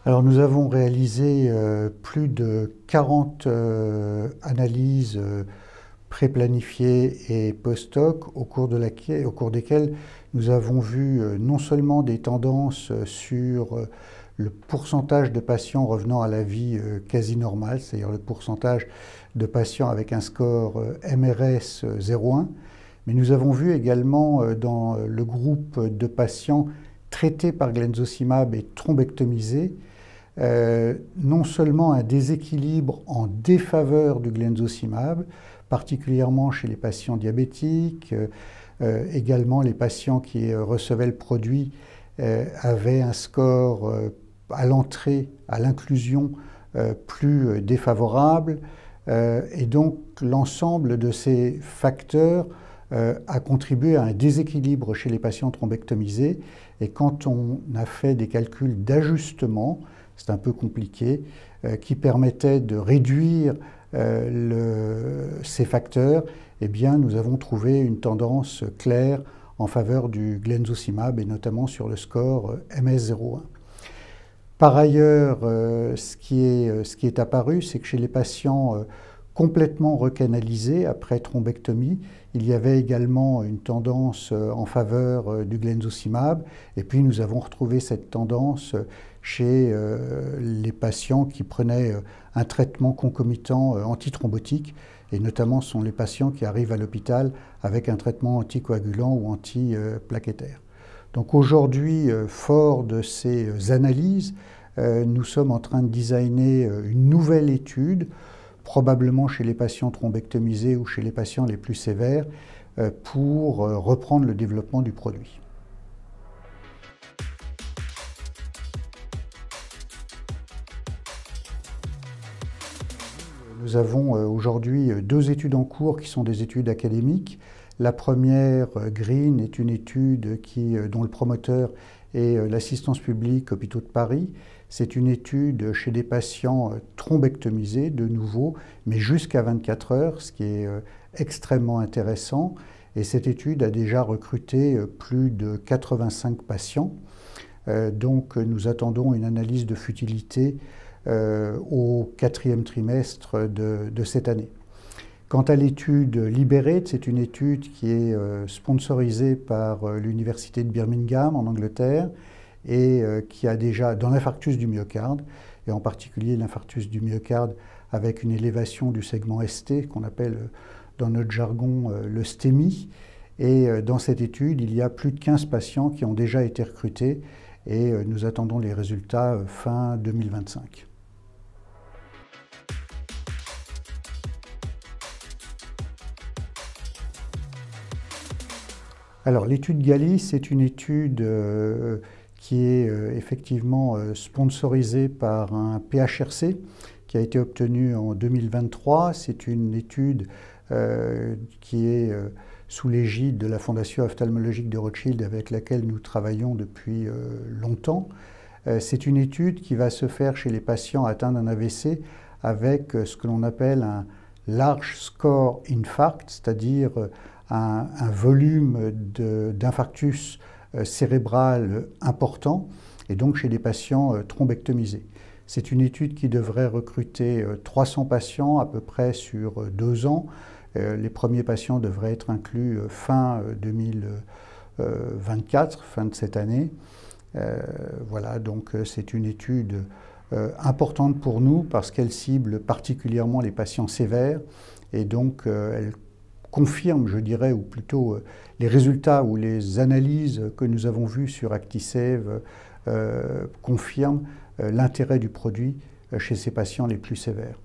Alors nous avons réalisé plus de 40 analyses pré-planifiées et post-hoc au cours desquelles nous avons vu non seulement des tendances sur le pourcentage de patients revenant à la vie quasi normale, c'est-à-dire le pourcentage de patients avec un score MRS 0,1, mais nous avons vu également dans le groupe de patients traités par glenzocimab et thrombectomisés, non seulement un déséquilibre en défaveur du glenzocimab, particulièrement chez les patients diabétiques, également les patients qui recevaient le produit avaient un score à l'entrée, à l'inclusion, plus défavorable, et donc l'ensemble de ces facteurs a contribué à un déséquilibre chez les patients thrombectomisés. Et quand on a fait des calculs d'ajustement, c'est un peu compliqué, qui permettaient de réduire ces facteurs, eh bien, nous avons trouvé une tendance claire en faveur du glenzocimab et notamment sur le score MS01. Par ailleurs, ce qui est apparu, c'est que chez les patients complètement recanalisés après thrombectomie, il y avait également une tendance en faveur du glenzocimab. Et puis nous avons retrouvé cette tendance chez les patients qui prenaient un traitement concomitant antithrombotique. Et notamment, ce sont les patients qui arrivent à l'hôpital avec un traitement anticoagulant ou antiplaquettaire. Donc aujourd'hui, fort de ces analyses, nous sommes en train de designer une nouvelle étude, probablement chez les patients thrombectomisés ou chez les patients les plus sévères, pour reprendre le développement du produit. Nous avons aujourd'hui deux études en cours qui sont des études académiques. La première, GREEN, est une étude dont le promoteur est l'Assistance publique Hôpitaux de Paris. C'est une étude chez des patients thrombectomisés, de nouveau, mais jusqu'à 24 heures, ce qui est extrêmement intéressant. Et cette étude a déjà recruté plus de 85 patients. Donc nous attendons une analyse de futilité au 4e trimestre de cette année. Quant à l'étude Liberate, c'est une étude qui est sponsorisée par l'Université de Birmingham en Angleterre et qui a déjà, dans l'infarctus du myocarde, et en particulier l'infarctus du myocarde avec une élévation du segment ST, qu'on appelle dans notre jargon le STEMI. Et dans cette étude, il y a plus de 15 patients qui ont déjà été recrutés et nous attendons les résultats fin 2025. Alors l'étude GALI, c'est une étude qui est effectivement sponsorisée par un PHRC qui a été obtenu en 2023. C'est une étude qui est sous l'égide de la Fondation ophtalmologique de Rothschild avec laquelle nous travaillons depuis longtemps. C'est une étude qui va se faire chez les patients atteints d'un AVC avec ce que l'on appelle un large score infarct, c'est-à-dire un volume d'infarctus cérébral important, et donc chez des patients thrombectomisés. C'est une étude qui devrait recruter 300 patients à peu près sur 2 ans. Les premiers patients devraient être inclus fin 2024, fin de cette année. Voilà, donc c'est une étude importante pour nous parce qu'elle cible particulièrement les patients sévères et donc elle confirme, je dirais, ou plutôt les résultats ou les analyses que nous avons vues sur Actisave confirment l'intérêt du produit chez ces patients les plus sévères.